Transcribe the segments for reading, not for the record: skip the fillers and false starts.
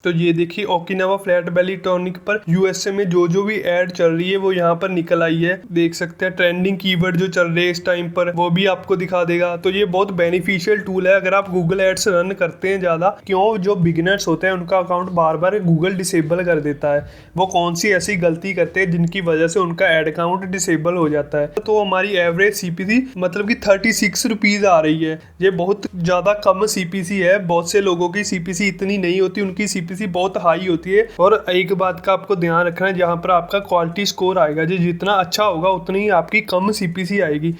तो ये देखिए ओकिनावा फ्लैट बेली टॉनिक पर यूएसए में जो भी ऐड चल रही है वो यहाँ पर निकल आई है। देख सकते हैं ट्रेंडिंग कीवर्ड जो चल रहे हैं इस टाइम पर वो भी आपको दिखा देगा। तो ये बहुत बेनिफिशियल टूल है अगर आप गूगल एड्स रन करते हैं ज़्यादा। क्यों, जो बिगिनर्स होते हैं उनका अकाउंट बार बार गूगल डिसेबल कर देता है। वो कौन सी ऐसी गलती करते हैं जिनकी वजह से उनका एड अकाउंट डिसेबल हो जाता है। तो हमारी एवरेज सीपीसी मतलब कि 36 रुपीज़ आ रही है। ये बहुत ज़्यादा कम सीपीसी है। बहुत से लोगों की सीपीसी इतनी नहीं होती, उनकी सीपीसी बहुत हाई होती है। और एक बात का आपको ध्यान रखना है, जहां पर आपका क्वालिटी स्कोर आएगा जो जितना अच्छा होगा उतनी ही आपकी कम सीपीसी आएगी।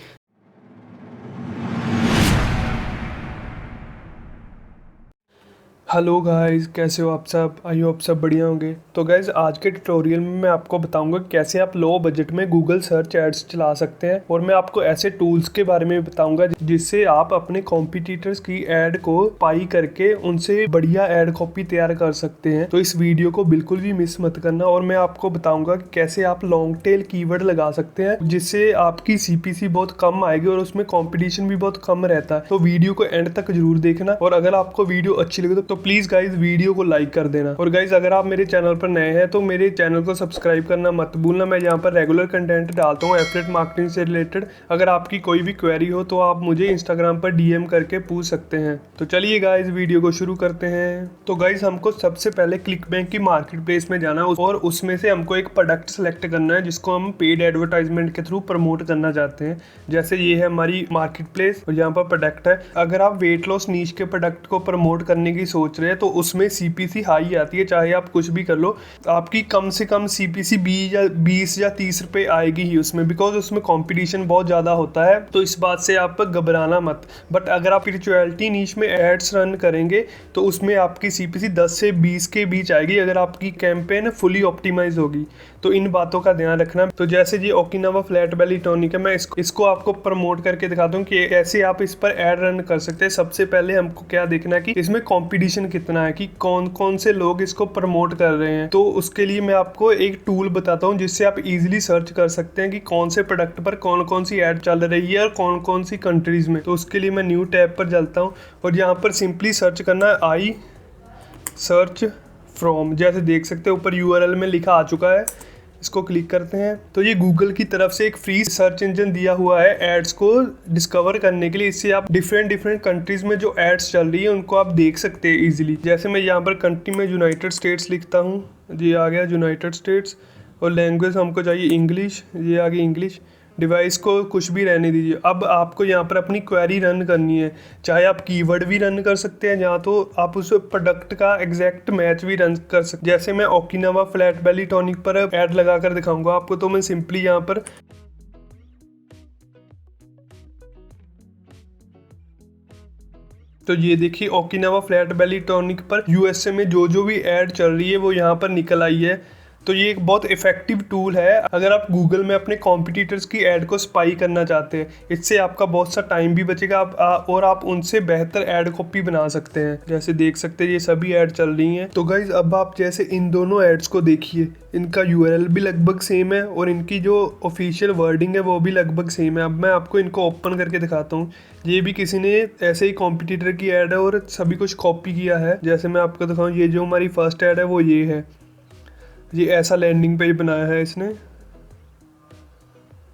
हेलो गाइस, कैसे हो आप सब? आई होप सब बढ़िया होंगे। तो गाइस आज के ट्यूटोरियल में मैं आपको बताऊंगा कैसे आप लो बजट में गूगल सर्च एड्स चला सकते हैं। और मैं आपको ऐसे टूल्स के बारे में बताऊंगा जिससे आप अपने कॉम्पिटिटर्स की एड को पाई करके उनसे बढ़िया एड कॉपी तैयार कर सकते हैं। तो इस वीडियो को बिल्कुल भी मिस मत करना। और मैं आपको बताऊंगा कि कैसे आप लॉन्ग टेल कीवर्ड लगा सकते हैं जिससे आपकी सीपीसी बहुत कम आएगी और उसमें कॉम्पिटिशन भी बहुत कम रहता है। तो वीडियो को एंड तक जरूर देखना। और अगर आपको वीडियो अच्छी लगे तो प्लीज गाइज वीडियो को लाइक कर देना। और गाइज अगर आप मेरे चैनल पर नए हैं तो मेरे चैनल को सब्सक्राइब करना मत भूलना। मैं यहाँ पर रेगुलर कंटेंट डालता हूँ एफिलिएट मार्केटिंग से रिलेटेड। अगर आपकी कोई भी क्वेरी हो तो आप मुझे इंस्टाग्राम पर डीएम करके पूछ सकते हैं। तो चलिए गाइज वीडियो को शुरू करते हैं। तो गाइज हमको सबसे पहले क्लिकबैंक की मार्केट प्लेस में जाना है और उसमें से हमको एक प्रोडक्ट सेलेक्ट करना है जिसको हम पेड एडवर्टाइजमेंट के थ्रू प्रमोट करना चाहते हैं। जैसे ये है हमारी मार्केट प्लेस और यहाँ पर प्रोडक्ट है। अगर आप वेट लॉस नीश के प्रोडक्ट को प्रमोट करने की सोच रहे हैं तो उसमें सीपीसी हाई आती है। चाहे आप कुछ भी कर लो, आपकी कम से कम सीपीसी 20 या 30 रुपए आएगी ही उसमें, बिकॉज उसमें कंपटीशन बहुत ज़्यादा होता है। तो इस बात से आप घबराना मत। बट अगर आप स्पिरिचुअलिटी नीश में एड्स रन करेंगे तो उसमें आपकी सीपीसी 10 से 20 के बीच आएगी अगर आपकी कैंपेन फुली ऑप्टिमाइज होगी। तो इन बातों का ध्यान रखना। तो जैसे जी ओकिनावा फ्लैट बेली टॉनिक है, मैं इसको आपको प्रमोट करके दिखाता हूँ कि कैसे आप इस पर एड रन कर सकते हैं। सबसे पहले हमको क्या देखना है कि इसमें कंपटीशन कितना है, कि कौन कौन से लोग इसको प्रमोट कर रहे हैं। तो उसके लिए मैं आपको एक टूल बताता हूँ जिससे आप इजीली सर्च कर सकते हैं कि कौन से प्रोडक्ट पर कौन कौन सी ऐड चल रही है और कौन कौन सी कंट्रीज में। तो उसके लिए मैं न्यू टैब पर चलता हूँ और यहाँ पर सिंपली सर्च करना है आई सर्च फ्रॉम। जैसे देख सकते हैं ऊपर यूआरएल में लिखा आ चुका है, इसको क्लिक करते हैं। तो ये गूगल की तरफ से एक फ्री सर्च इंजन दिया हुआ है एड्स को डिस्कवर करने के लिए। इससे आप डिफरेंट कंट्रीज में जो एड्स चल रही है उनको आप देख सकते हैं इजीली। जैसे मैं यहाँ पर कंट्री में यूनाइटेड स्टेट्स लिखता हूँ, ये आ गया यूनाइटेड स्टेट्स। और लैंग्वेज हमको चाहिए इंग्लिश, ये आ गई इंग्लिश। डिवाइस को कुछ भी रहने दीजिए। अब आपको यहाँ पर अपनी क्वेरी रन करनी है। चाहे आप कीवर्ड भी रन कर सकते हैं जहाँ, तो आप उस प्रोडक्ट का एग्जैक्ट मैच भी रन कर सकते। जैसे मैं ओकिनावा फ्लैट बेली टॉनिक पर ऐड लगा कर दिखाऊंगा आपको। तो मैं सिंपली यहाँ पर तो ये देखिए ओकिनावा फ्लैट बेली टॉनिक पर यूएसए में जो भी ऐड चल रही है वो यहाँ पर निकल आई है। तो ये एक बहुत इफेक्टिव टूल है अगर आप गूगल में अपने कॉम्पिटिटर्स की ऐड को स्पाई करना चाहते हैं। इससे आपका बहुत सा टाइम भी बचेगा और आप उनसे बेहतर ऐड कॉपी बना सकते हैं। जैसे देख सकते हैं ये सभी ऐड चल रही हैं। तो गाइज अब आप जैसे इन दोनों ऐड्स को देखिए, इनका यूआरएल भी लगभग सेम है और इनकी जो ऑफिशियल वर्डिंग है वो भी लगभग सेम है। अब मैं आपको इनको ओपन करके दिखाता हूँ। ये भी किसी ने ऐसे ही कॉम्पिटिटर की ऐड है और सभी कुछ कॉपी किया है। जैसे मैं आपको दिखाऊँ, ये जो हमारी फर्स्ट ऐड है वो ये है। ये ऐसा लैंडिंग पेज बनाया है इसने।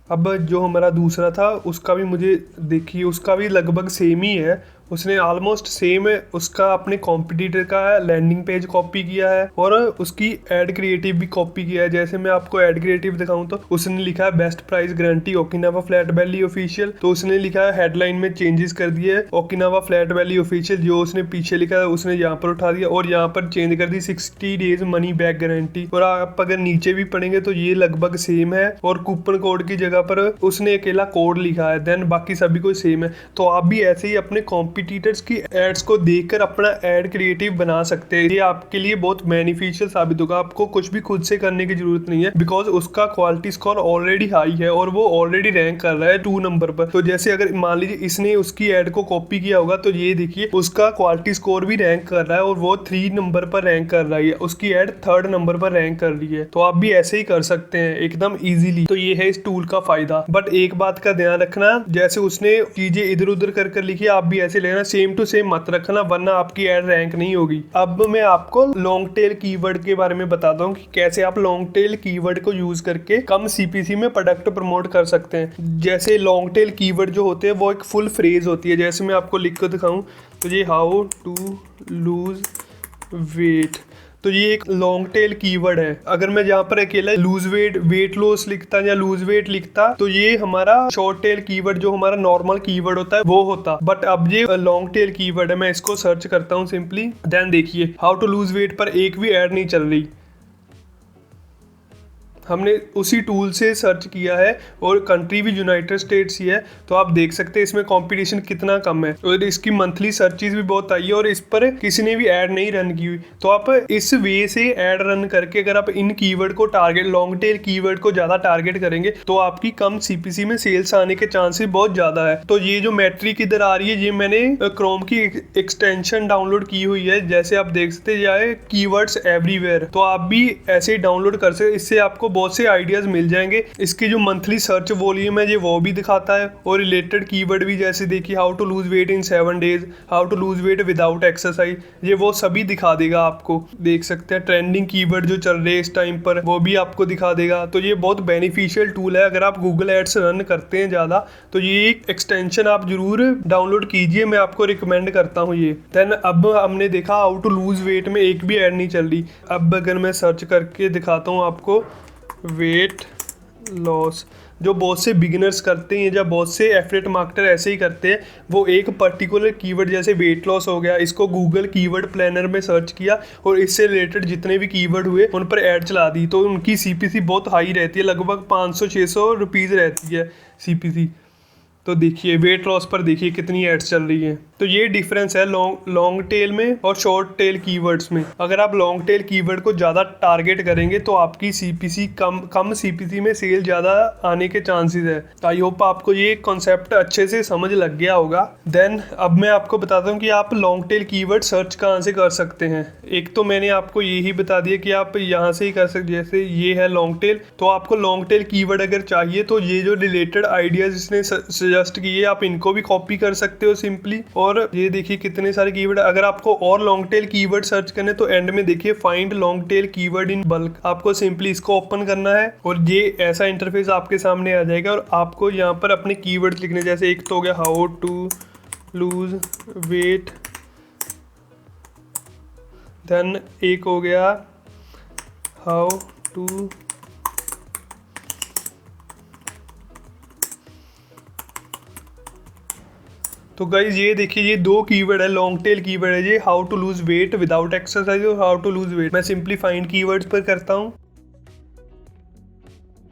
अब जो हमारा दूसरा था उसका भी मुझे देखिए, उसका भी लगभग सेम ही है। उसने ऑलमोस्ट सेम है, उसका अपने कॉम्पिटिटर का लैंडिंग पेज कॉपी किया है और उसकी एड क्रिएटिव भी कॉपी किया है। जैसे मैं आपको एड क्रिएटिव दिखाऊं तो उसने लिखा है best price guarantee Okinawa flat बेली ऑफिशियल। तो उसने लिखा है हेडलाइन में चेंजेस कर दिए ओकिनावा फ्लैट बेली ऑफिशियल। जो उसने पीछे लिखा है उसने यहाँ पर उठा दिया और यहाँ पर चेंज कर दी 60 डेज मनी बैक गारंटी। और आप अगर नीचे भी पढ़ेंगे तो ये लगभग सेम है और कूपन कोड की जगह पर उसने अकेला कोड लिखा है, देन बाकी सभी कोई सेम है। तो आप भी ऐसे ही अपने कॉम्पिटिटर्स की एड्स को देखकर अपना एड क्रिएटिव बना सकते हैं। ये आपके लिए बहुत बेनिफिशियल साबित होगा। आपको कुछ भी खुद से करने की जरूरत नहीं है, बिकॉज उसका क्वालिटी स्कोर ऑलरेडी हाई है और वो ऑलरेडी रैंक कर रहा है 2 नंबर पर। तो जैसे अगर मान लीजिए इसने उसकी एड को कॉपी किया होगा तो ये देखिए उसका क्वालिटी स्कोर भी रैंक कर रहा है और वो 3 नंबर पर रैंक कर रही है। उसकी एड 3rd नंबर पर रैंक कर रही है। तो आप भी ऐसे ही कर सकते हैं एकदम इजीली। तो ये है इस टूल का फायदा। बट एक बात का ध्यान रखना, जैसे उसने चीजें इधर उधर कर लिखी, आप भी ऐसे लेना, सेम टू सेम मत रखना वरना आपकी ऐड रैंक नहीं होगी। अब मैं आपको लॉन्ग टेल कीवर्ड के बारे में बताता हूँ कि कैसे आप लॉन्ग टेल कीवर्ड को यूज करके कम सीपीसी में प्रोडक्ट प्रमोट कर सकते हैं। जैसे लॉन्ग टेल कीवर्ड जो होते हैं वो एक फुल फ्रेज होती है, जैसे मैं आपको लिख कर दिखाऊं तो ये हाउ टू लूज वेट, तो ये एक लॉन्ग टेल कीवर्ड है। अगर मैं यहाँ पर अकेला लूज वेट, वेट लॉस लिखता या लूज वेट लिखता तो ये हमारा शॉर्ट टेल कीवर्ड जो हमारा नॉर्मल कीवर्ड होता है वो होता, बट अब ये लॉन्ग टेल कीवर्ड है। मैं इसको सर्च करता हूँ सिंपली, देन देखिए हाउ टू लूज वेट पर एक भी ऐड नहीं चल रही। हमने उसी टूल से सर्च किया है और कंट्री भी यूनाइटेड स्टेट्स ही है, तो आप देख सकते हैं इसमें कंपटीशन कितना कम है और इसकी मंथली सर्चेस भी बहुत आई है और इस पर किसी ने भी ऐड नहीं रन की हुई। तो आप इस वे से ऐड रन करके अगर आप इन कीवर्ड को टारगेट, लॉन्ग टेल कीवर्ड को ज़्यादा टारगेट करेंगे तो आपकी कम सीपीसी में सेल्स आने के चांसेस बहुत ज़्यादा है। तो ये जो मैट्रिक इधर आ रही है ये मैंने क्रोम की एक्सटेंशन डाउनलोड की हुई है, जैसे आप देख सकते हैं कीवर्ड्स एवरीवेयर, तो आप भी ऐसे ही डाउनलोड कर सकते, इससे आपको बहुत से आइडियाज मिल जाएंगे। इसकी जो मंथली सर्च वॉल्यूम है ये वो भी दिखाता है और रिलेटेड कीवर्ड भी, जैसे देखिए how to lose weight in 7 days, how to lose weight without exercise, ये वो सभी दिखा देगा आपको। देख सकते हैं ट्रेंडिंग कीवर्ड जो चल रहे हैं इस टाइम पर वो भी आपको दिखा देगा। तो ये बहुत बेनिफिशियल टूल है अगर आप गूगल एड्स रन करते हैं ज़्यादा, तो ये एक एक्सटेंशन आप जरूर डाउनलोड कीजिए, मैं आपको रिकमेंड करता हूँ ये। देन अब हमने देखा हाउ टू लूज वेट में एक भी ऐड नहीं चल रही। अब अगर मैं सर्च करके दिखाता हूँ आपको वेट लॉस, जो बहुत से बिगिनर्स करते हैं या बहुत से एफिलिएट मार्केटर ऐसे ही करते हैं, वो एक पर्टिकुलर कीवर्ड जैसे वेट लॉस हो गया, इसको गूगल कीवर्ड प्लानर में सर्च किया और इससे रिलेटेड जितने भी कीवर्ड हुए उन पर ऐड चला दी, तो उनकी सीपीसी बहुत हाई रहती है, लगभग 500-600 रुपीज़ रहती है सीपीसी। तो देखिए वेट लॉस पर देखिए कितनी एड्स चल रही हैं। तो ये डिफरेंस है लॉन्ग टेल में और शॉर्ट टेल कीवर्ड्स में। अगर आप लॉन्ग टेल कीवर्ड को ज़्यादा टारगेट करेंगे तो आपकी सीपीसी कम सीपीसी में सेल ज़्यादा आने के चांसेस है। तो आई होप आपको ये कॉन्सेप्ट अच्छे से समझ लग गया होगा। देन अब मैं आपको बताता हूँ कि आप लॉन्ग टेल कीवर्ड सर्च कहाँ से कर सकते हैं। एक तो मैंने आपको यही बता दिया कि आप यहाँ से ही कर सकते, जैसे ये है लॉन्ग टेल, तो आपको लॉन्ग टेल कीवर्ड अगर चाहिए तो ये जो रिलेटेड आइडियाज इसने सजेस्ट किए आप इनको भी कॉपी कर सकते हो सिंपली। और ये देखिए कितने सारे कीवर्ड। अगर आपको और लॉन्ग टेल कीवर्ड सर्च करने तो एंड में देखिए find long tail keyword in bulk, आपको सिंपली इसको ओपन करना है और ये ऐसा इंटरफेस आपके सामने आ जाएगा और आपको यहाँ पर अपने कीवर्ड्स लिखने, जैसे एक तो हो गया how to lose weight, then एक हो गया हाउ टू तो गाइज ये देखिए ये दो कीवर्ड है, लॉन्ग टेल कीवर्ड है ये, how to lose weight without exercise और हाउ टू लूज वेट। मैं सिंपली फाइंड कीवर्ड्स पर करता हूँ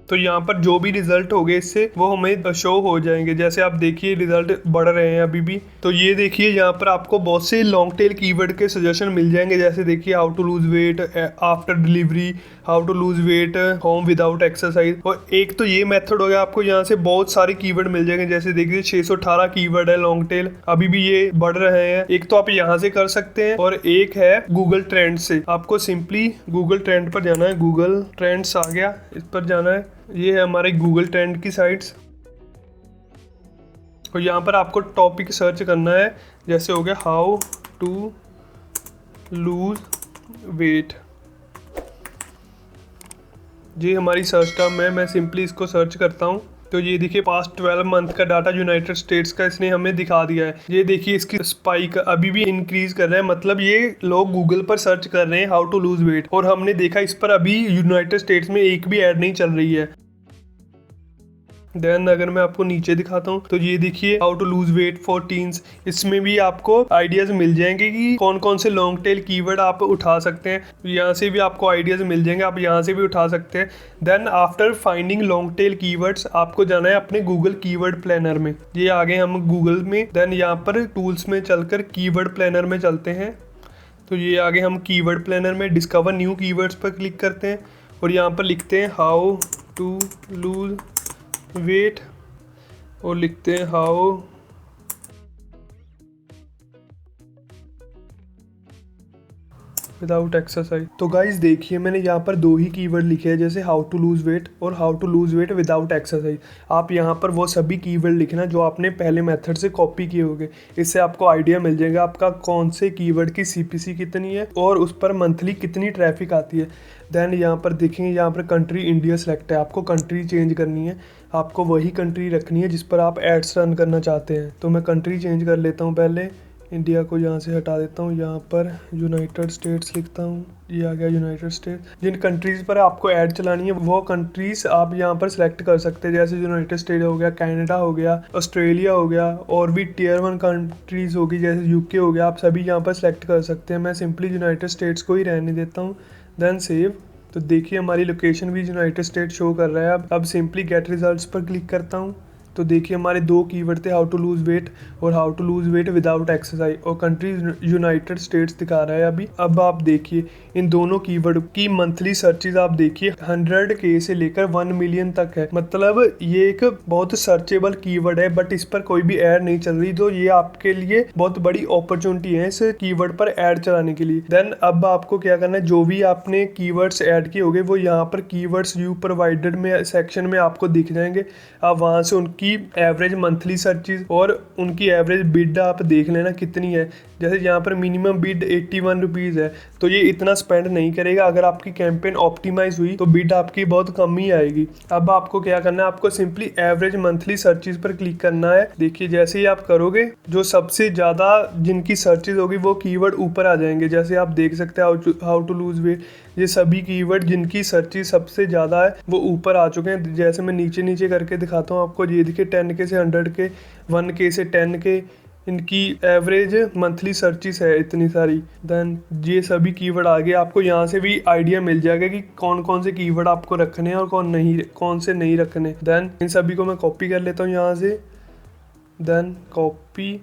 तो यहाँ पर जो भी रिजल्ट हो गए इससे वो हमें शो हो जाएंगे। जैसे आप देखिए रिजल्ट बढ़ रहे हैं अभी भी। तो ये देखिए यहाँ पर आपको बहुत से लॉन्ग टेल कीवर्ड के सजेशन मिल जाएंगे, जैसे देखिए how to lose weight after delivery, how to lose weight home without exercise. और एक तो ये मेथड हो गया, आपको यहाँ से बहुत सारे कीवर्ड मिल जाएंगे, जैसे देखिए 618 कीवर्ड है लॉन्ग टेल, अभी भी ये बढ़ रहे हैं। एक तो आप यहाँ से कर सकते हैं और एक है गूगल ट्रेंड से। आपको सिंपली गूगल ट्रेंड पर जाना है, गूगल ट्रेंड्स आ गया, इस पर जाना है, ये है हमारे गूगल ट्रेंड की साइट्स। और यहाँ पर आपको टॉपिक सर्च करना है, जैसे हो गया हाउ टू लूज वेट, ये हमारी सर्च टर्म है। मैं सिंपली इसको सर्च करता हूँ तो ये देखिए पास्ट 12 मंथ का डाटा यूनाइटेड स्टेट्स का इसने हमें दिखा दिया है। ये देखिए इसकी स्पाइक अभी भी इंक्रीज कर रहा है, मतलब ये लोग गूगल पर सर्च कर रहे हैं हाउ टू लूज वेट, और हमने देखा इस पर अभी यूनाइटेड स्टेट्स में एक भी ऐड नहीं चल रही है। देन अगर मैं आपको नीचे दिखाता हूँ तो ये देखिए how to lose weight for teens, इसमें भी आपको आइडियाज मिल जाएंगे कि कौन कौन से लॉन्ग टेल कीवर्ड आप उठा सकते हैं। यहाँ से भी आपको आइडियाज मिल जाएंगे, आप यहाँ से भी उठा सकते हैं। Then after finding long tail keywords आपको जाना है अपने गूगल कीवर्ड प्लानर में। ये आगे हम गूगल में, देन यहाँ पर टूल्स में चलकर कीवर्ड प्लानर में चलते हैं। तो ये आगे हम कीवर्ड प्लानर में डिस्कवर न्यू कीवर्ड्स पर क्लिक करते हैं और यहाँ पर लिखते हैं हाउ टू लूज वेट और लिखते हैं हाउ विदाउट एक्सरसाइज। तो गाइज देखिए मैंने यहाँ पर दो ही कीवर्ड लिखे हैं, जैसे हाउ टू लूज वेट और how to lose weight without exercise. आप यहाँ पर वो सभी कीवर्ड लिखना जो आपने पहले मेथड से कॉपी किए होंगे। इससे आपको आइडिया मिल जाएगा आपका कौन से कीवर्ड की सीपीसी कितनी है और उस पर मंथली कितनी ट्रैफिक आती है। देन यहाँ पर देखेंगे, यहाँ पर कंट्री इंडिया सेलेक्ट है, आपको कंट्री चेंज करनी है, आपको वही कंट्री रखनी है जिस पर आप एड्स रन करना चाहते हैं। तो मैं कंट्री चेंज कर लेता हूँ, पहले इंडिया को यहाँ से हटा देता हूँ, यहाँ पर यूनाइटेड स्टेट्स लिखता हूँ, ये आ गया यूनाइटेड स्टेट्स। जिन कंट्रीज़ पर आपको ऐड चलानी है वो कंट्रीज़ आप यहाँ पर सेलेक्ट कर सकते हैं, जैसे यूनाइटेड स्टेट हो गया, कनाडा हो गया, ऑस्ट्रेलिया हो गया, और भी टियर 1 कंट्रीज़ होगी जैसे यूके हो गया, आप सभी यहाँ पर सेलेक्ट कर सकते हैं। मैं सिंपली यूनाइटेड स्टेट्स को ही रहने देता हूँ, देन सेव। तो देखिए हमारी लोकेशन भी यूनाइटेड स्टेट शो कर रहा है। अब सिंपली गेट रिजल्ट्स पर क्लिक करता हूँ। तो देखिए हमारे दो कीवर्ड थे, हाउ टू लूज वेट और how to lose weight without exercise, और कंट्री यूनाइटेड स्टेट्स दिखा रहा है अभी। अब आप देखिए इन दोनों कीवर्ड की मंथली सर्चेज आप देखिए 100K से लेकर 1 मिलियन तक है। मतलब ये एक बहुत सर्चेबल कीवर्ड है, बट इस पर कोई भी ऐड नहीं चल रही, तो ये आपके लिए बहुत बड़ी अपॉर्चुनिटी है इस कीवर्ड पर ऐड चलाने के लिए। देन अब आपको क्या करना है, जो भी आपने कीवर्ड्स ऐड किए होंगे वो यहाँ पर कीवर्ड्स यू प्रोवाइडेड में सेक्शन में आपको दिख जाएंगे। आप वहाँ से उनकी एवरेज मंथली सर्चेज और उनकी एवरेज बिड आप देख लेना कितनी है। जैसे यहाँ पर मिनिमम बिड 81 रुपीज़ है, तो ये इतना स्पेंड नहीं करेगा। अगर आपकी कैंपेन ऑप्टिमाइज हुई तो बिड आपकी बहुत कम ही आएगी। अब आपको क्या करना है, आपको सिंपली एवरेज मंथली सर्चेज पर क्लिक करना है। देखिए जैसे ही आप करोगे जो सबसे ज़्यादा जिनकी सर्चेज होगी वो कीवर्ड ऊपर आ जाएंगे। जैसे आप देख सकते हैं हाउ टू लूज वेट, ये सभी कीवर्ड जिनकी सर्चेज सबसे ज़्यादा है वो ऊपर आ चुके हैं। जैसे मैं नीचे नीचे करके दिखाता हूँ आपको, ये देखिए 10K से 100K, 1K से 10K इनकी एवरेज मंथली सर्चेस है इतनी सारी। देन ये सभी कीवर्ड आ गए, आपको यहाँ से भी आइडिया मिल जाएगा कि कौन कौन से कीवर्ड आपको रखने हैं और कौन से नहीं रखने। देन इन सभी को मैं कॉपी कर लेता हूँ यहाँ से, देन कॉपी,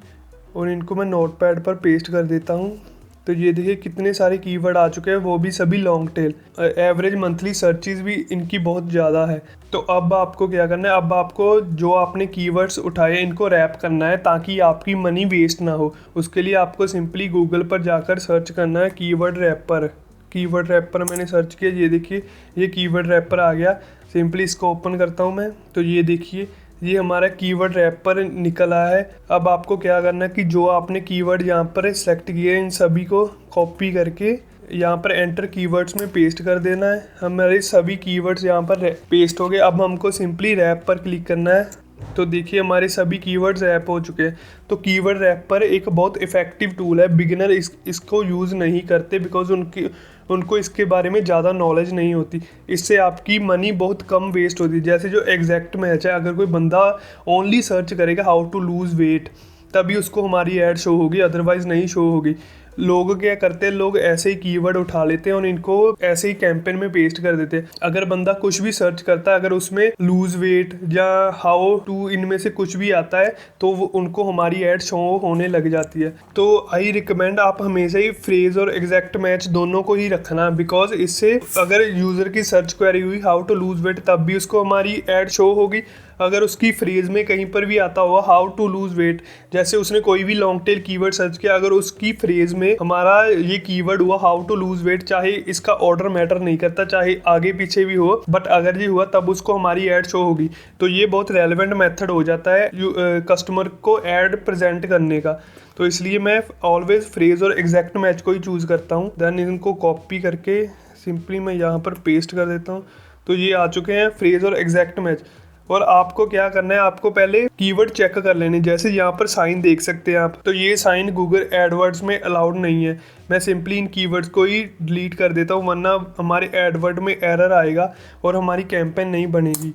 और इनको मैं नोटपैड पर पेस्ट कर देता हूँ। तो ये देखिए कितने सारे कीवर्ड आ चुके हैं, वो भी सभी long tail. Average monthly searches भी इनकी बहुत ज़्यादा है। तो अब आपको क्या करना है, अब आपको जो आपने कीवर्ड्स उठाए इनको रैप करना है ताकि आपकी मनी वेस्ट ना हो। उसके लिए आपको सिंपली गूगल पर जाकर सर्च करना है कीवर्ड रैपर। कीवर्ड रैपर मैंने सर्च किया, ये देखिए ये कीवर्ड रैपर आ गया। सिंपली इसको ओपन करता हूँ मैं, तो ये देखिए ये हमारा कीवर्ड रैपर निकल आया है। अब आपको क्या करना है कि जो आपने कीवर्ड यहाँ पर सेलेक्ट किए इन सभी को कॉपी करके यहाँ पर एंटर कीवर्ड्स में पेस्ट कर देना है। हमारे सभी कीवर्ड्स यहाँ पर पेस्ट हो गए। अब हमको सिंपली रैप पर क्लिक करना है। तो देखिए हमारे सभी कीवर्ड्स रैप हो चुके हैं। तो कीवर्ड रैपर एक बहुत इफ़ेक्टिव टूल है। बिगिनर इसको यूज़ नहीं करते बिकॉज उनको इसके बारे में ज़्यादा नॉलेज नहीं होती। इससे आपकी मनी बहुत कम वेस्ट होती है। जैसे जो एग्जैक्ट मैच है, अगर कोई बंदा ओनली सर्च करेगा हाउ टू लूज़ वेट तभी उसको हमारी ऐड शो होगी, अदरवाइज़ नहीं शो होगी। लोग क्या करते हैं, लोग ऐसे ही कीवर्ड उठा लेते हैं और इनको ऐसे ही कैंपेन में पेस्ट कर देते हैं। अगर बंदा कुछ भी सर्च करता है, अगर उसमें लूज वेट या हाउ टू इनमें से कुछ भी आता है तो उनको हमारी ऐड शो होने लग जाती है। तो आई रिकमेंड आप हमेशा ही फ्रेज और एग्जैक्ट मैच दोनों को ही रखना, बिकॉज इससे अगर यूज़र की सर्च क्वेरी हुई हाउ टू लूज वेट तब भी उसको हमारी ऐड शो होगी। अगर उसकी फ्रेज में कहीं पर भी आता हुआ हाउ टू लूज वेट, जैसे उसने कोई भी लॉन्ग टेल कीवर्ड सर्च किया, अगर उसकी फ्रेज में हमारा ये कीवर्ड हुआ हाउ टू लूज वेट, चाहे इसका ऑर्डर मैटर नहीं करता, चाहे आगे पीछे भी हो, बट अगर ये हुआ तब उसको हमारी ऐड शो होगी। तो ये बहुत रेलेवेंट मेथड हो जाता है कस्टमर को ऐड प्रेजेंट करने का। तो इसलिए मैं ऑलवेज फ्रेज और एग्जैक्ट मैच को ही चूज़ करता हूँ। देन इनको कॉपी करके सिंपली मैं यहाँ पर पेस्ट कर देता हूँ। तो ये आ चुके हैं फ्रेज और एग्जैक्ट मैच। और आपको क्या करना है, आपको पहले कीवर्ड चेक कर लेने। जैसे यहाँ पर साइन देख सकते हैं आप, तो ये साइन गूगल एडवर्ड्स में अलाउड नहीं है। मैं सिंपली इन कीवर्ड्स को ही डिलीट कर देता हूँ, वरना हमारे एडवर्ड में एरर आएगा और हमारी कैंपेन नहीं बनेगी।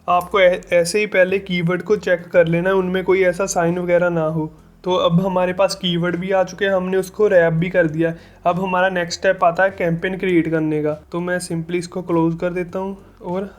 आपको ऐसे ही पहले कीवर्ड को चेक कर लेना है, उनमें कोई ऐसा साइन वगैरह ना हो। तो अब हमारे पास कीवर्ड भी आ चुके हैं, हमने उसको रैप भी कर दिया। अब हमारा नेक्स्ट स्टेप आता है कैंपेन क्रिएट करने का। तो मैं सिंपली इसको क्लोज कर देता हूँ और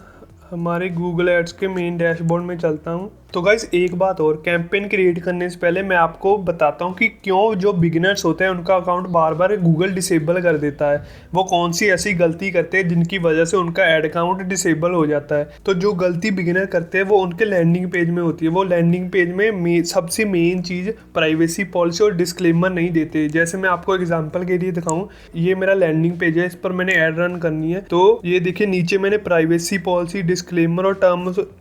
हमारे गूगल एड्स के मेन डैशबोर्ड में चलता हूँ। तो गाइज एक बात और, कैंपेन क्रिएट करने से पहले मैं आपको बताता हूँ कि क्यों जो बिगिनर्स होते हैं उनका अकाउंट बार बार गूगल डिसेबल कर देता है। वो कौन सी ऐसी गलती करते हैं जिनकी वजह से उनका ऐड अकाउंट डिसेबल हो जाता है। तो जो गलती बिगिनर करते हैं वो उनके लैंडिंग पेज में होती है। वो लैंडिंग पेज में सबसे मेन चीज़ प्राइवेसी पॉलिसी और डिस्क्लेमर नहीं देते। जैसे मैं आपको एग्जाम्पल के लिए दिखाऊँ, ये मेरा लैंडिंग पेज है, इस पर मैंने ऐड रन करनी है। तो ये देखिए नीचे मैंने प्राइवेसी पॉलिसी, डिस्क्लेमर और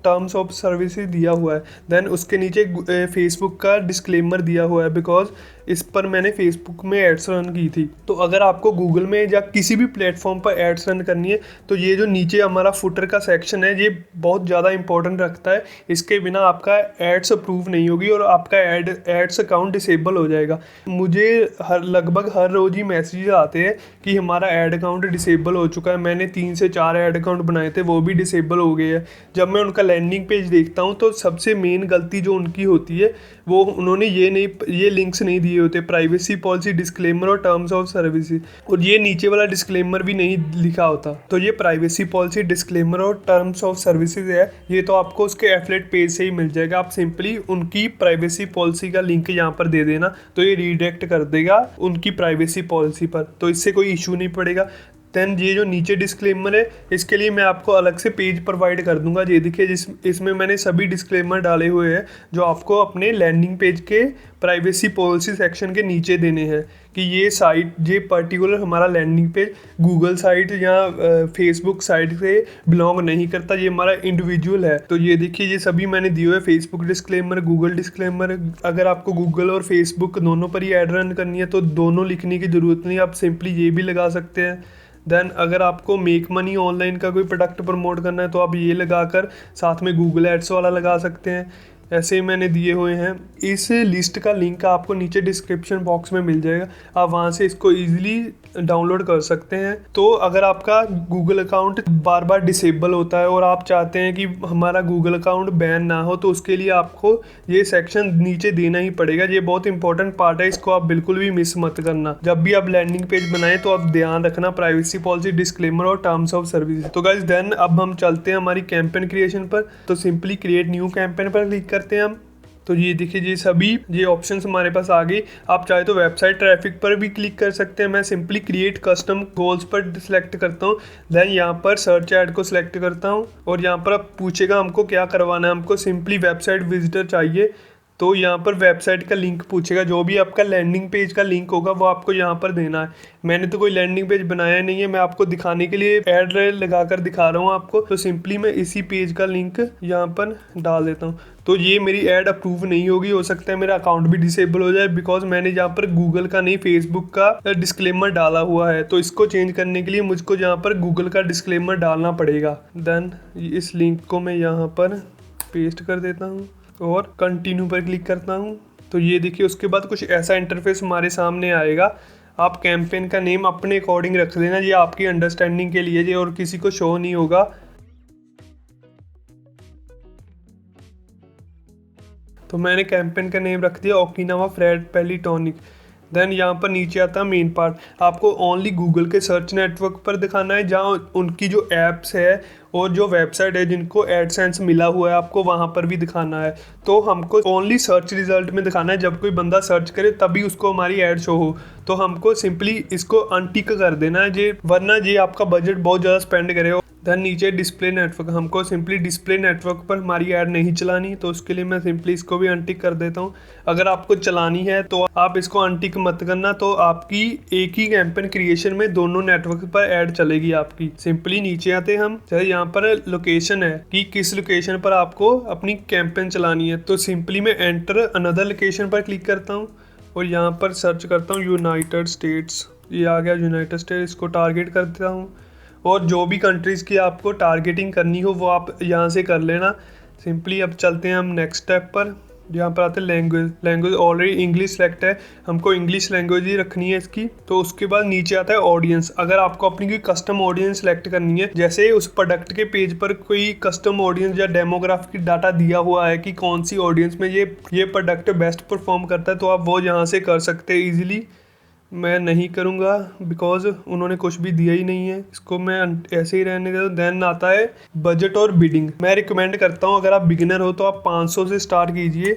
टर्म्स ऑफ सर्विसेज दिया हुआ है। देन उसके नीचे फेसबुक का डिस्क्लेमर दिया हुआ है, बिकॉज इस पर मैंने फेसबुक में एड्स रन की थी। तो अगर आपको गूगल में या किसी भी प्लेटफॉर्म पर एड्स रन करनी है तो ये जो नीचे हमारा फुटर का सेक्शन है ये बहुत ज़्यादा इंपॉर्टेंट रखता है। इसके बिना आपका एड्स अप्रूव नहीं होगी और आपका एड्स अकाउंट डिसेबल हो जाएगा। मुझे लगभग हर रोज़ ही मैसेज आते हैं कि हमारा ऐड अकाउंट डिसेबल हो चुका है। मैंने 3 से 4 ऐड अकाउंट बनाए थे, वो भी डिसेबल हो गए हैं। जब मैं उनका लैंडिंग पेज देखता हूँ तो सबसे मेन गलती जो उनकी होती है वो उन्होंने ये लिंक्स नहीं दिए होते, प्राइवेसी पॉलिसी, डिस्क्लेमर और टर्म्स ऑफ सर्विसेज, और ये नीचे वाला डिस्क्लेमर भी नहीं लिखा होता। तो ये प्राइवेसी पॉलिसी, डिस्क्लेमर और टर्म्स ऑफ सर्विसेज है, ये तो आपको उसके एफिलिएट पेज से ही मिल जाएगा। आप सिंपली उनकी प्राइवेसी पॉलिसी का लिंक यहाँ पर दे देना तो ये रीडायरेक्ट कर देगा उनकी प्राइवेसी पॉलिसी पर, तो इससे कोई इशू नहीं पड़ेगा। देन ये जो नीचे डिस्क्लेमर है इसके लिए मैं आपको अलग से पेज प्रोवाइड कर दूंगा। ये देखिए इसमें मैंने सभी डिस्क्लेमर डाले हुए हैं जो आपको अपने लैंडिंग पेज के प्राइवेसी पॉलिसी सेक्शन के नीचे देने हैं कि ये पर्टिकुलर हमारा लैंडिंग पेज गूगल साइट या फेसबुक साइट से बिलोंग नहीं करता, ये हमारा इंडिविजुअल है। तो ये देखिए ये सभी मैंने दिए हुए, फेसबुक डिस्क्लेमर, गूगल डिस्क्लेमर। अगर आपको गूगल और फेसबुक दोनों पर ही ऐड रन करनी है तो दोनों लिखने की ज़रूरत नहीं, आप सिंपली ये भी लगा सकते हैं। देन अगर आपको मेक मनी ऑनलाइन का कोई प्रोडक्ट प्रमोट करना है तो आप ये लगाकर साथ में गूगल एड्स वाला लगा सकते हैं। ऐसे ही मैंने दिए हुए हैं। इस लिस्ट का लिंक आपको नीचे डिस्क्रिप्शन बॉक्स में मिल जाएगा, आप वहाँ से इसको ईजिली डाउनलोड कर सकते हैं। तो अगर आपका गूगल अकाउंट बार बार डिसेबल होता है और आप चाहते हैं कि हमारा गूगल अकाउंट बैन ना हो तो उसके लिए आपको ये सेक्शन नीचे देना ही पड़ेगा। ये बहुत इंपॉर्टेंट पार्ट है, इसको आप बिल्कुल भी मिस मत करना। जब भी आप लैंडिंग पेज बनाएं तो आप ध्यान रखना प्राइवेसी पॉलिसी, डिस्क्लेमर और टर्म्स ऑफ सर्विस। तो गाइस देन अब हम चलते हैं हमारी कैंपेन क्रिएशन पर। तो सिंपली क्रिएट न्यू कैंपेन पर क्लिक करते हैं हम। तो ये देखिए ये ऑप्शंस हमारे पास आ गई। आप चाहे तो वेबसाइट ट्रैफिक पर भी क्लिक कर सकते हैं। मैं सिंपली क्रिएट कस्टम गोल्स पर सिलेक्ट करता हूँ। देन यहाँ पर सर्च ऐड को सिलेक्ट करता हूँ और यहाँ पर अब पूछेगा हमको क्या करवाना है। हमको सिंपली वेबसाइट विजिटर चाहिए, तो यहाँ पर वेबसाइट का लिंक पूछेगा। जो भी आपका लैंडिंग पेज का लिंक होगा वो आपको यहाँ पर देना है। मैंने तो कोई लैंडिंग पेज बनाया नहीं है, मैं आपको दिखाने के लिए ऐड लगाकर दिखा रहा हूँ आपको। तो सिंपली मैं इसी पेज का लिंक यहाँ पर डाल देता हूँ। तो ये मेरी ऐड अप्रूव नहीं होगी, हो सकता है मेरा अकाउंट भी डिसेबल हो जाए, बिकॉज मैंने यहाँ पर गूगल का नहीं फेसबुक का डिस्क्लेमर डाला हुआ है। तो इसको चेंज करने के लिए मुझको यहाँ पर गूगल का डिस्क्लेमर डालना पड़ेगा। देन इस लिंक को मैं यहाँ पर पेस्ट कर देता हूँ और कंटिन्यू पर क्लिक करता हूँ। तो ये देखिए उसके बाद कुछ ऐसा इंटरफेस हमारे सामने आएगा। आप कैंपेन का नेम अपने अकॉर्डिंग रख लेना, ये आपकी अंडरस्टैंडिंग के लिए, ये और किसी को शो नहीं होगा। तो मैंने कैंपेन का नेम रख दिया ओकिनावा फ्रेड पेलिटोनिक। देन यहाँ पर नीचे आता है मेन पार्ट। आपको ओनली गूगल के सर्च नेटवर्क पर दिखाना है जहाँ उनकी जो ऐप्स है और जो वेबसाइट है जिनको एडसेंस मिला हुआ है आपको वहाँ पर भी दिखाना है। तो हमको ओनली सर्च रिजल्ट में दिखाना है, जब कोई बंदा सर्च करे तभी उसको हमारी ऐड शो हो। तो हमको सिंपली इसको अनटिक कर देना है जे, वरना ये आपका बजट बहुत ज़्यादा स्पेंड करे। देन नीचे डिस्प्ले नेटवर्क, हमको सिंपली डिस्प्ले नेटवर्क पर हमारी ऐड नहीं चलानी, तो उसके लिए मैं सिंपली इसको भी अनटिक कर देता हूँ। अगर आपको चलानी है तो आप इसको अनटिक मत करना, तो आपकी एक ही कैंपेन क्रिएशन में दोनों नेटवर्क पर ऐड चलेगी आपकी। सिंपली नीचे आते हम, चाहे यहाँ पर लोकेशन है कि किस लोकेशन पर आपको अपनी कैंपेन चलानी है। तो सिंपली मैं एंटर अनदर लोकेशन पर क्लिक करता हूँ और यहाँ पर सर्च करता हूँ यूनाइटेड स्टेट्स। ये आ गया यूनाइटेड स्टेट्स, इसको टारगेट कर देता हूँ। और जो भी कंट्रीज़ की आपको टारगेटिंग करनी हो वो आप यहाँ से कर लेना। सिंपली अब चलते हैं हम नेक्स्ट स्टेप पर, यहाँ पर आते हैं लैंग्वेज ऑलरेडी इंग्लिश सेलेक्ट है, हमको इंग्लिश लैंग्वेज ही रखनी है इसकी। तो उसके बाद नीचे आता है ऑडियंस। अगर आपको अपनी कोई कस्टम ऑडियंस सेलेक्ट करनी है, जैसे उस प्रोडक्ट के पेज पर कोई कस्टम ऑडियंस या डेमोग्राफिक डाटा दिया हुआ है कि कौन सी ऑडियंस में ये प्रोडक्ट बेस्ट परफॉर्म करता है, तो आप वो यहाँ से कर सकते हैं ईजिली। मैं नहीं करूँगा बिकॉज उन्होंने कुछ भी दिया ही नहीं है, इसको मैं ऐसे ही रहने देता हूँ। देन आता है बजट और बिडिंग। मैं रिकमेंड करता हूँ अगर आप बिगिनर हो तो आप 500 से स्टार्ट कीजिए,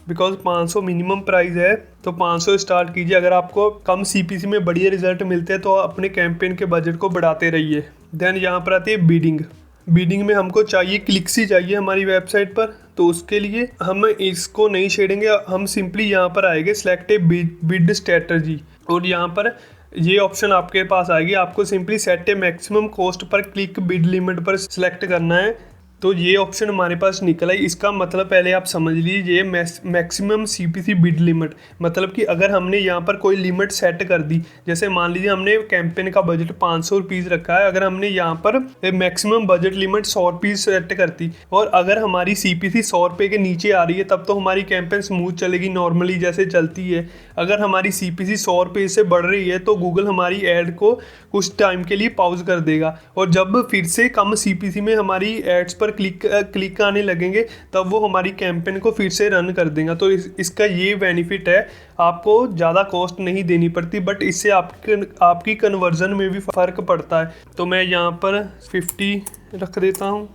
बिकॉज 500 मिनिमम प्राइस है, तो 500 स्टार्ट कीजिए। अगर आपको कम सीपीसी में बढ़िया रिजल्ट मिलते हैं तो अपने कैंपेन के बजट को बढ़ाते रहिए। देन यहाँ पर आती है बीडिंग। बीडिंग में हमको चाहिए क्लिक्स ही चाहिए हमारी वेबसाइट पर, तो उसके लिए हम इसको नहीं छेड़ेंगे, हम सिंपली यहाँ पर आएंगे सिलेक्ट ए बिड स्ट्रेटजी, और यहाँ पर ये ऑप्शन आपके पास आएगी। आपको सिंपली सेट ए maximum cost per click bid limit पर सिलेक्ट करना है, तो ये ऑप्शन हमारे पास निकला है। इसका मतलब पहले आप समझ लीजिए मैक्सिमम सीपीसी बिड लिमिट, मतलब कि अगर हमने यहाँ पर कोई लिमिट सेट कर दी, जैसे मान लीजिए हमने कैंपेन का बजट 500 रुपीज़ रखा है, अगर हमने यहाँ पर maximum budget limit 100 rupees set करती और अगर हमारी सीपीसी 100 रुपये के नीचे आ रही है तब तो हमारी कैंपेन स्मूथ चलेगी नॉर्मली जैसे चलती है। अगर हमारी सीपीसी 100 रुपये से बढ़ रही है तो गूगल हमारी ऐड को कुछ टाइम के लिए पॉज कर देगा, और जब फिर से कम सीपीसी में हमारी एड्स पर क्लिक आने लगेंगे तब वो हमारी कैंपेन को फिर से रन कर देगा। तो इसका ये बेनिफिट है, आपको ज़्यादा कॉस्ट नहीं देनी पड़ती, बट इससे आपकी कन्वर्जन में भी फ़र्क पड़ता है। तो मैं यहाँ पर 50 रख देता हूँ,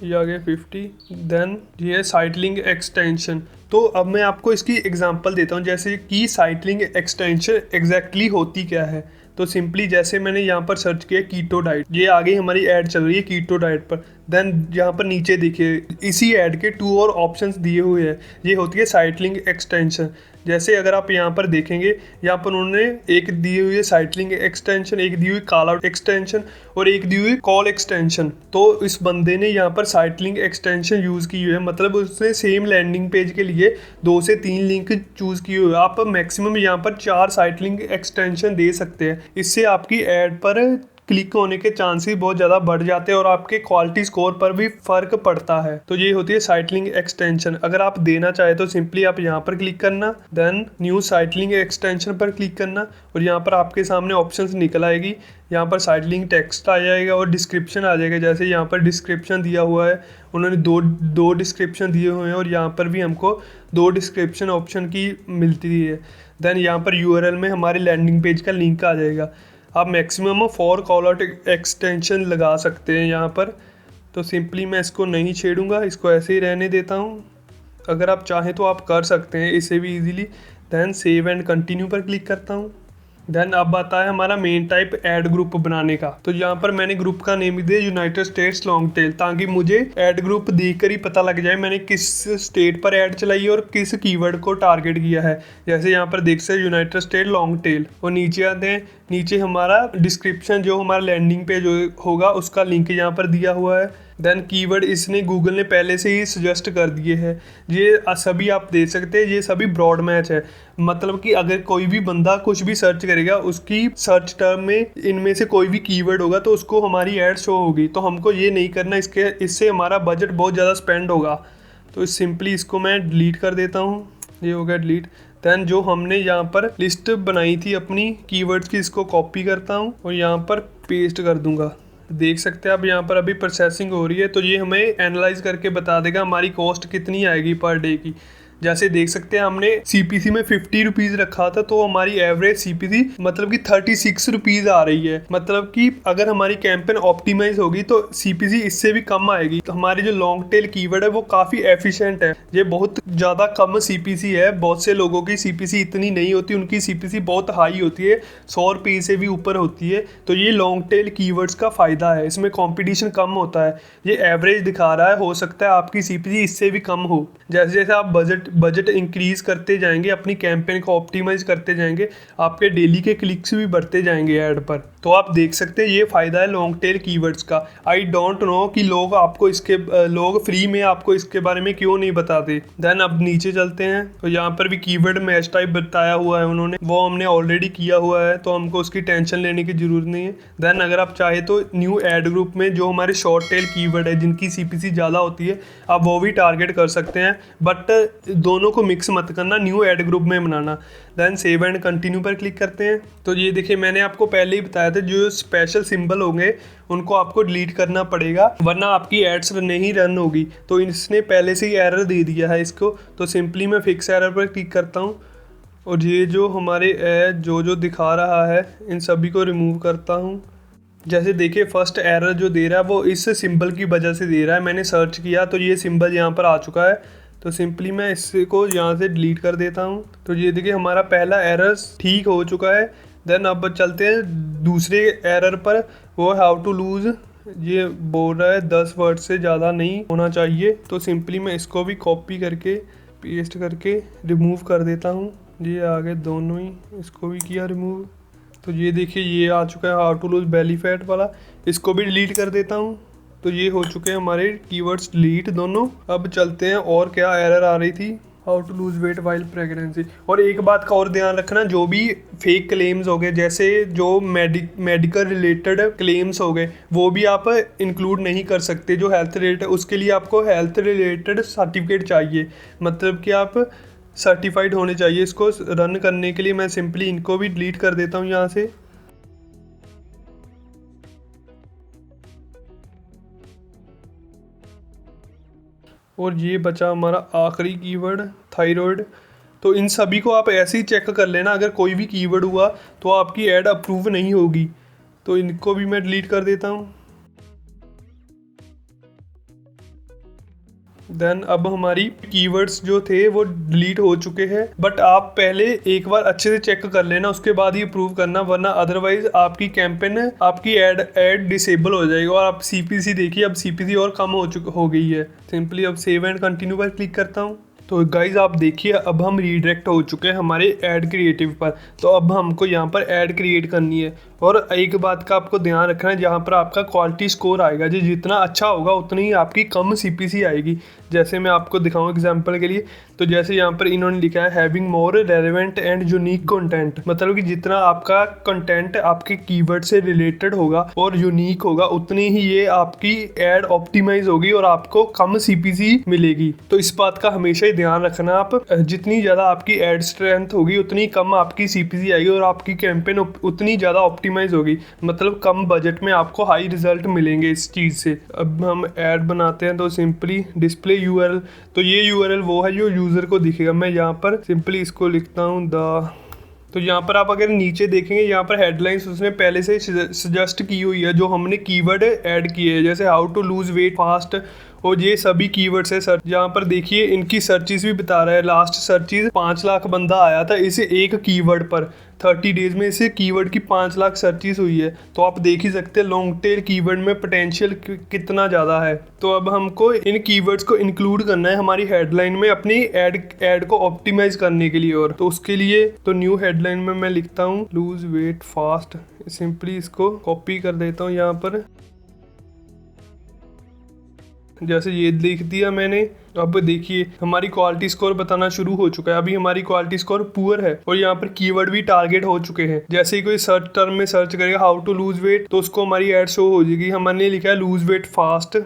ये आ गया 50। देन ये है साइट लिंक एक्सटेंशन। तो अब मैं आपको इसकी एग्जांपल देता हूँ, जैसे कि साइट लिंक एक्सटेंशन एग्जैक्टली होती क्या है। तो सिंपली जैसे मैंने यहाँ पर सर्च किया कीटो डाइट, ये आगे हमारी ऐड चल रही है कीटो डाइट पर। देन यहाँ पर नीचे देखिए इसी ऐड के 2 और ऑप्शंस दिए हुए हैं, ये होती है साइट लिंक एक्सटेंशन। जैसे अगर आप यहाँ पर देखेंगे, यहाँ पर उन्होंने एक दी हुई है साइट लिंक एक्सटेंशन, एक दी हुई कॉल आउट एक्सटेंशन और एक दी हुई कॉल एक्सटेंशन। तो इस बंदे ने यहाँ पर साइट लिंक एक्सटेंशन यूज़ की हुई है, मतलब उसने सेम लैंडिंग पेज के लिए 2 से 3 लिंक चूज़ किए हुए। आप मैक्सिमम यहाँ पर 4 साइट लिंक एक्सटेंशन दे सकते हैं, इससे आपकी ऐड पर क्लिक होने के चांसेस बहुत ज़्यादा बढ़ जाते हैं और आपके क्वालिटी स्कोर पर भी फ़र्क पड़ता है। तो ये होती है साइट लिंक एक्सटेंशन। अगर आप देना चाहे तो सिंपली आप यहाँ पर क्लिक करना, then new site link extension पर क्लिक करना, और यहाँ पर आपके सामने ऑप्शंस निकल आएगी। यहाँ पर साइट लिंक टेक्स्ट आ जाएगा और डिस्क्रिप्शन आ जाएगा। जैसे यहाँ पर डिस्क्रिप्शन दिया हुआ है, उन्होंने दो डिस्क्रिप्शन दिए हुए हैं और यहाँ पर भी हमको 2 डिस्क्रिप्शन ऑप्शन की मिलती है। देन यहाँ पर यूआरएल में हमारे लैंडिंग पेज का लिंक आ जाएगा। आप मैक्सिमम 4 कॉल आउट एक्सटेंशन लगा सकते हैं यहाँ पर। तो सिंपली मैं इसको नहीं छेड़ूंगा, इसको ऐसे ही रहने देता हूँ। अगर आप चाहें तो आप कर सकते हैं इसे भी easily. Then save and continue पर क्लिक करता हूँ। देन अब आता है हमारा मेन टाइप ऐड ग्रुप बनाने का। तो यहाँ पर मैंने ग्रुप का नेम दिया यूनाइटेड स्टेट्स लॉन्ग टेल, ताकि मुझे ऐड ग्रुप देखकर ही पता लग जाए मैंने किस स्टेट पर ऐड चलाई है और किस कीवर्ड को टारगेट किया है। जैसे यहाँ पर देख सकते यूनाइटेड स्टेट लॉन्ग टेल, और नीचे आते हैं, नीचे हमारा डिस्क्रिप्शन जो हमारा लैंडिंग पेज होगा उसका लिंक यहाँ पर दिया हुआ है। देन कीवर्ड इसने गूगल ने पहले से ही सजेस्ट कर दिए हैं, ये सभी आप देख सकते हैं, ये सभी ब्रॉड मैच है। मतलब कि अगर कोई भी बंदा कुछ भी सर्च करेगा उसकी सर्च टर्म में इनमें से कोई भी कीवर्ड होगा तो उसको हमारी ऐड शो होगी। तो हमको ये नहीं करना, इससे हमारा बजट बहुत ज़्यादा स्पेंड होगा। तो सिंपली इसको मैं डिलीट कर देता हूँ, ये हो गया डिलीट। देन जो हमने यहाँ पर लिस्ट बनाई थी अपनी कीवर्ड्स की, इसको कॉपी करता हूँ और यहाँ पर पेस्ट कर दूंगा। देख सकते हैं अब यहाँ पर अभी प्रोसेसिंग हो रही है, तो ये हमें एनालाइज करके बता देगा हमारी कॉस्ट कितनी आएगी पर डे की। जैसे देख सकते हैं हमने सीपीसी में 50 रुपीज़ रखा था, तो हमारी एवरेज सीपीसी मतलब कि 36 रुपीज़ आ रही है। मतलब कि अगर हमारी कैंपेन ऑप्टिमाइज होगी तो सीपीसी इससे भी कम आएगी। तो हमारी जो लॉन्ग टेल कीवर्ड है वो काफ़ी एफिशिएंट है, ये बहुत ज़्यादा कम सीपीसी है। बहुत से लोगों की सीपीसी इतनी नहीं होती, उनकी सीपीसी बहुत हाई होती है, 100 रुपये से भी ऊपर होती है। तो ये लॉन्ग टेल कीवर्ड्स का फ़ायदा है, इसमें कॉम्पिटिशन कम होता है। ये एवरेज दिखा रहा है, हो सकता है आपकी सीपीसी इससे भी कम हो। जैसे जैसे आप बजट इंक्रीज करते जाएंगे, अपनी कैंपेन को ऑप्टिमाइज करते जाएंगे, आपके डेली के क्लिक्स भी बढ़ते जाएंगे ऐड पर। तो आप देख सकते हैं ये फ़ायदा है लॉन्ग टेल कीवर्ड्स का। आई डोंट नो कि लोग फ्री में आपको इसके बारे में क्यों नहीं बताते। देन अब नीचे चलते हैं, तो यहाँ पर भी कीवर्ड मैच टाइप बताया हुआ है उन्होंने, वो हमने ऑलरेडी किया हुआ है, तो हमको उसकी टेंशन लेने की जरूरत नहीं है। देन अगर आप चाहे तो न्यू ऐड ग्रुप में जो हमारे शॉर्ट टेल कीवर्ड है जिनकी सीपीसी ज़्यादा होती है, आप वो भी टारगेट कर सकते हैं, बट दोनों को मिक्स मत करना, न्यू ऐड ग्रुप में बनाना। देन सेव एंड कंटिन्यू पर क्लिक करते हैं। तो ये देखिए मैंने आपको पहले ही बताया था, जो स्पेशल सिंबल होंगे उनको आपको डिलीट करना पड़ेगा, वरना आपकी एड्स नहीं रन होगी। तो इसने पहले से ही एरर दे दिया है इसको, तो सिंपली मैं फिक्स एरर पर क्लिक करता हूँ। और ये जो हमारे ऐड जो दिखा रहा है इन सभी को रिमूव करता हूँ। जैसे देखिए फर्स्ट एरर जो दे रहा है वो इस सिंबल की वजह से दे रहा है। मैंने सर्च किया तो ये सिंबल यहाँ पर आ चुका है, तो सिंपली मैं इसको यहाँ से डिलीट कर देता हूँ। तो ये देखिए हमारा पहला एरर ठीक हो चुका है। देन अब चलते हैं दूसरे एरर पर, वो हाउ टू लूज़। ये बोल रहा है 10 वर्ड से ज़्यादा नहीं होना चाहिए। तो सिंपली मैं इसको भी कॉपी करके पेस्ट करके रिमूव कर देता हूँ। ये आ गए दोनों ही, इसको भी किया रिमूव। तो ये देखिए ये आ चुका है how to lose belly fat वाला, इसको भी डिलीट कर देता हूँ। तो ये हो चुके हैं हमारे कीवर्ड्स डिलीट दोनों। अब चलते हैं और क्या एरर आ रही थी, how to lose weight while pregnancy. और एक बात का और ध्यान रखना, जो भी फेक क्लेम्स हो गए, जैसे जो मेडिकल रिलेटेड क्लेम्स हो गए, वो भी आप इंक्लूड नहीं कर सकते। जो हेल्थ रिलेटेड, उसके लिए आपको हेल्थ रिलेटेड सर्टिफिकेट चाहिए, मतलब कि आप सर्टिफाइड होने चाहिए इसको रन करने के लिए। मैं सिंपली इनको भी डिलीट कर देता हूँ यहाँ से। और ये बचा हमारा आखिरी कीवर्ड थायराइड। तो इन सभी को आप ऐसे ही चेक कर लेना, अगर कोई भी कीवर्ड हुआ तो आपकी ऐड अप्रूव नहीं होगी। तो इनको भी मैं डिलीट कर देता हूँ। देन अब हमारी कीवर्ड्स जो थे वो डिलीट हो चुके हैं, बट आप पहले एक बार अच्छे से चेक कर लेना, उसके बाद ही अप्रूव करना, वरना अदरवाइज आपकी कैंपेन आपकी ऐड डिसेबल हो जाएगी। और आप सीपीसी देखिए, अब सीपीसी और कम हो गई है। सिंपली अब सेव एंड कंटिन्यू पर क्लिक करता हूँ। तो गाइज आप देखिए अब हम रीडायरेक्ट हो चुके हैं हमारे ऐड क्रिएटिव पर। तो अब हमको यहाँ पर ऐड क्रिएट करनी है। और एक बात का आपको ध्यान रखना है, जहाँ पर आपका क्वालिटी स्कोर आएगा, जो जितना अच्छा होगा उतनी ही आपकी कम सीपीसी आएगी। जैसे मैं आपको दिखाऊँ एग्जांपल के लिए, तो जैसे यहाँ पर इन्होंने लिखा है having more relevant and unique content, मतलब कि जितना आपका कंटेंट आपके कीवर्ड से रिलेटेड होगा और यूनिक होगा, उतनी ही ये आपकी ऐड ऑप्टिमाइज होगी और आपको कम सीपीसी मिलेगी। तो इस बात का हमेशा ही ध्यान रखना, आप जितनी ज़्यादा आपकी ऐड स्ट्रेंथ होगी उतनी कम आपकी सीपीसी आएगी और आपकी कैंपेन उतनी ज़्यादा ऑप्टिमाइज होगी, मतलब कम बजट में आपको हाई रिजल्ट मिलेंगे इस चीज़ से। अब हम ऐड बनाते हैं, तो सिंपली डिस्प्ले यूआरएल। तो ये यूआरएल वो है जो यूज़र को दिखेगा। मैं यहाँ पर सिंपली इसको लिखता हूँ तो यहाँ पर आप अगर नीचे देखेंगे, यहाँ पर हेडलाइंस उसने पहले से सजेस्ट की हुई है जो हमने कीवर्ड ऐड किए हैं, जैसे how to lose weight fast. और ये सभी कीवर्ड्स है सर। यहाँ पर देखिए इनकी सर्चिज भी बता रहा है। लास्ट सर्चिज 5 लाख बंदा आया था इसे एक कीवर्ड पर, 30 डेज में इसे कीवर्ड की 5 लाख सर्चिज हुई है। तो आप देख ही सकते हैं लॉन्ग टेल कीवर्ड में पोटेंशियल कितना ज़्यादा है। तो अब हमको इन कीवर्ड्स को इंक्लूड करना है हमारी हेडलाइन में अपनी ऐड को ऑप्टिमाइज करने के लिए। और तो उसके लिए तो न्यू हेडलाइन में मैं लिखता हूँ लूज वेट फास्ट। सिंपली इसको कॉपी कर देता हूँ यहाँ पर, जैसे ये लिख दिया मैंने। अब देखिए हमारी क्वालिटी स्कोर बताना शुरू हो चुका है। अभी हमारी क्वालिटी स्कोर पुअर है और यहाँ पर कीवर्ड भी टारगेट हो चुके हैं। जैसे ही कोई सर्च टर्म में सर्च करेगा हाउ टू लूज वेट, तो उसको हमारी ऐड शो हो जाएगी। हमने लिखा है लूज वेट फास्ट।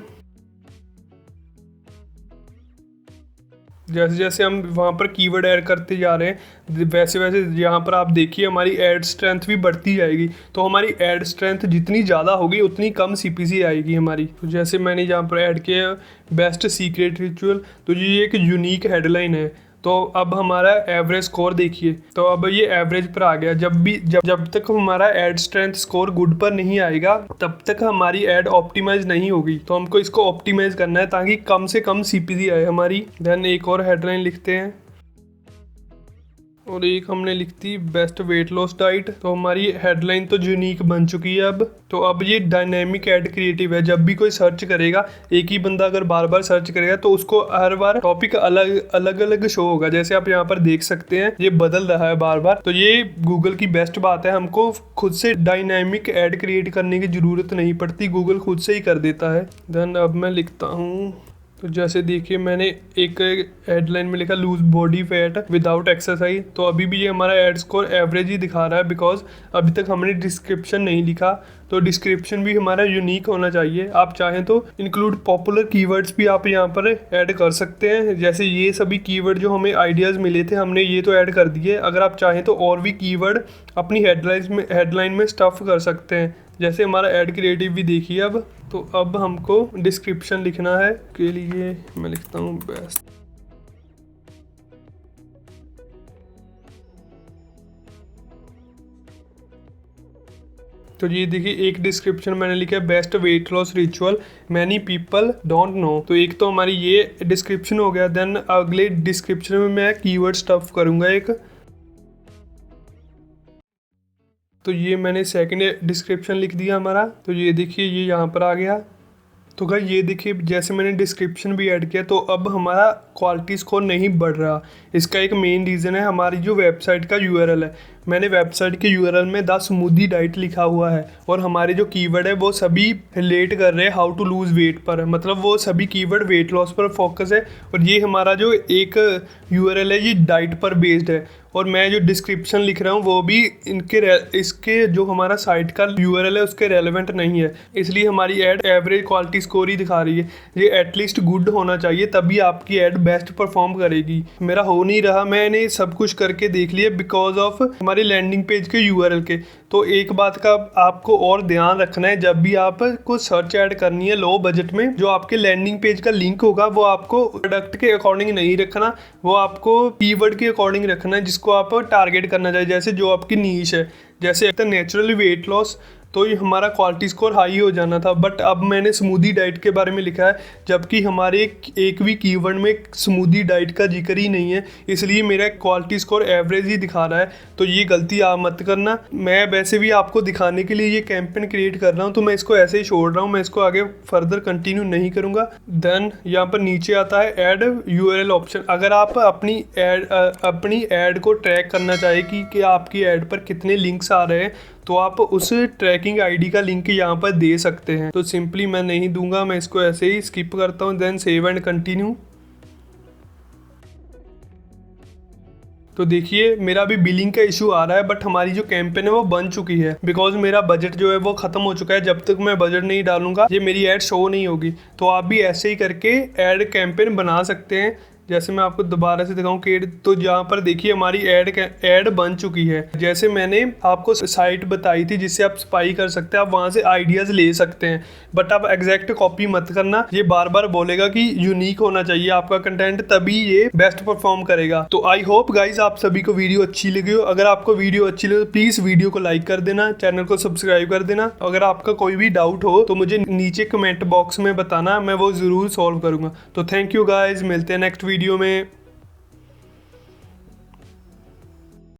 जैसे जैसे हम वहाँ पर कीवर्ड ऐड करते जा रहे हैं, वैसे वैसे यहाँ पर आप देखिए हमारी ऐड स्ट्रेंथ भी बढ़ती जाएगी। तो हमारी ऐड स्ट्रेंथ जितनी ज़्यादा होगी उतनी कम सीपीसी आएगी हमारी। तो जैसे मैंने यहाँ पर ऐड किया बेस्ट सीक्रेट रिचुअल, तो ये एक यूनिक हेडलाइन है। तो अब हमारा एवरेज स्कोर देखिए, तो अब ये एवरेज पर आ गया। जब तक हमारा ऐड स्ट्रेंथ स्कोर गुड पर नहीं आएगा तब तक हमारी ऐड ऑप्टिमाइज नहीं होगी। तो हमको इसको ऑप्टिमाइज करना है ताकि कम से कम सीपीसी आए हमारी। देन एक और हेडलाइन लिखते हैं और एक हमने लिख the best weight loss diet. तो हमारी हेडलाइन तो यूनिक बन चुकी है अब। तो अब ये डायनेमिक ऐड क्रिएटिव है। जब भी कोई सर्च करेगा, एक ही बंदा अगर बार बार सर्च करेगा तो उसको हर बार टॉपिक अलग शो होगा। जैसे आप यहाँ पर देख सकते हैं ये बदल रहा है बार बार। तो ये गूगल की बेस्ट बात है, हमको खुद से डायनेमिक ऐड क्रिएट करने की ज़रूरत नहीं पड़ती, गूगल खुद से ही कर देता है। देन अब मैं लिखता हूँ, तो जैसे देखिए मैंने एक हेडलाइन में लिखा lose body fat without exercise. तो अभी भी ये हमारा एड स्कोर एवरेज ही दिखा रहा है, बिकॉज अभी तक हमने डिस्क्रिप्शन नहीं लिखा। तो डिस्क्रिप्शन भी हमारा यूनिक होना चाहिए। आप चाहें तो इंक्लूड पॉपुलर कीवर्ड्स भी आप यहाँ पर ऐड कर सकते हैं। जैसे ये सभी कीवर्ड जो हमें आइडियाज़ मिले थे हमने ये तो ऐड कर दिए। अगर आप चाहें तो और भी कीवर्ड अपनी हेडलाइन में स्टफ़ कर सकते हैं। जैसे हमारा ऐड क्रिएटिव भी देखिए अब। तो अब हमको डिस्क्रिप्शन लिखना है, के लिए मैं लिखता हूँ बेस्ट। तो ये देखिए एक डिस्क्रिप्शन मैंने लिखा है best weight loss ritual many people don't know. तो एक तो हमारी ये डिस्क्रिप्शन हो गया। देन अगले डिस्क्रिप्शन में मैं कीवर्ड स्टफ करूँगा एक। तो ये मैंने सेकंड डिस्क्रिप्शन लिख दिया हमारा। तो ये देखिए ये यहाँ पर आ गया। तो गाइस ये देखिए जैसे मैंने डिस्क्रिप्शन भी ऐड किया तो अब हमारा क्वालिटी स्कोर नहीं बढ़ रहा। इसका एक मेन रीज़न है हमारी जो वेबसाइट का यूआरएल है। मैंने वेबसाइट के यूआरएल में द स्मूदी डाइट लिखा हुआ है और हमारे जो कीवर्ड है वो सभी रिलेट कर रहे हैं हाउ टू लूज़ वेट पर, मतलब वो सभी कीवर्ड वेट लॉस पर फोकस है। और ये हमारा जो एक यूआरएल है ये डाइट पर बेस्ड है। और मैं जो डिस्क्रिप्शन लिख रहा हूँ वो भी इसके जो हमारा साइट का यूआरएल है उसके रेलेवेंट नहीं है, इसलिए हमारी ऐड एवरेज क्वालिटी स्कोर ही दिखा रही है। ये एटलीस्ट गुड होना चाहिए तभी आपकी ऐड बेस्ट परफॉर्म करेगी। मेरा हो नहीं रहा, मैंने सब कुछ करके देख लिया बिकॉज ऑफ हमारी लैंडिंग पेज के यूआरएल के। तो एक बात का आपको और ध्यान रखना है, जब भी आप को सर्च ऐड करनी है लो बजट में, जो आपके लैंडिंग पेज का लिंक होगा वो आपको प्रोडक्ट के अकॉर्डिंग नहीं रखना, वो आपको कीवर्ड के अकॉर्डिंग रखना है जिसको आप टारगेट करना चाहिए। जैसे जो आपकी नीश है, जैसे नेचुरली वेट लॉस, तो ये हमारा क्वालिटी स्कोर हाई हो जाना था। बट अब मैंने स्मूदी डाइट के बारे में लिखा है जबकि हमारे एक भी कीवर्ड में स्मूदी डाइट का जिक्र ही नहीं है, इसलिए मेरा क्वालिटी स्कोर एवरेज ही दिखा रहा है। तो ये गलती आप मत करना। मैं वैसे भी आपको दिखाने के लिए ये कैंपेन क्रिएट कर रहा हूँ तो मैं इसको ऐसे ही छोड़ रहा हूँ, मैं इसको आगे फर्दर कंटिन्यू नहीं करूँगा। देन यहाँ पर नीचे आता है ऐड यूआरएल ऑप्शन। अगर आप अपनी ऐड को ट्रैक करना चाहे कि आपकी ऐड पर कितने लिंक्स आ रहे हैं तो आप उस ट्रैकिंग आईडी का लिंक यहाँ पर दे सकते हैं। तो सिंपली मैं नहीं दूंगा, मैं इसको ऐसे ही स्किप करता हूँ। Then save and continue. तो देखिए मेरा भी बिलिंग का इशू आ रहा है बट हमारी जो कैंपेन है वो बन चुकी है बिकॉज मेरा बजट जो है वो ख़त्म हो चुका है। जब तक मैं बजट नहीं डालूंगा ये मेरी ऐड शो नहीं होगी। तो आप भी ऐसे ही करके ऐड कैंपेन बना सकते हैं। जैसे मैं आपको दोबारा से दिखाऊं कि तो जहाँ पर देखिए हमारी ऐड बन चुकी है। जैसे मैंने आपको साइट बताई थी जिससे आप स्पाई कर सकते हैं, आप वहाँ से आइडियाज़ ले सकते हैं बट आप एग्जैक्ट कॉपी मत करना। ये बार बार बोलेगा कि यूनिक होना चाहिए आपका कंटेंट, तभी ये बेस्ट परफॉर्म करेगा। तो आई होप गाइज आप सभी को वीडियो अच्छी लगी हो। अगर आपको वीडियो अच्छी लगे तो प्लीज़ वीडियो को लाइक कर देना, चैनल को सब्सक्राइब कर देना। अगर आपका कोई भी डाउट हो तो मुझे नीचे कमेंट बॉक्स में बताना, मैं वो ज़रूर सॉल्व करूँगा। तो थैंक यू गाइज, मिलते हैं नेक्स्ट वीडियो में।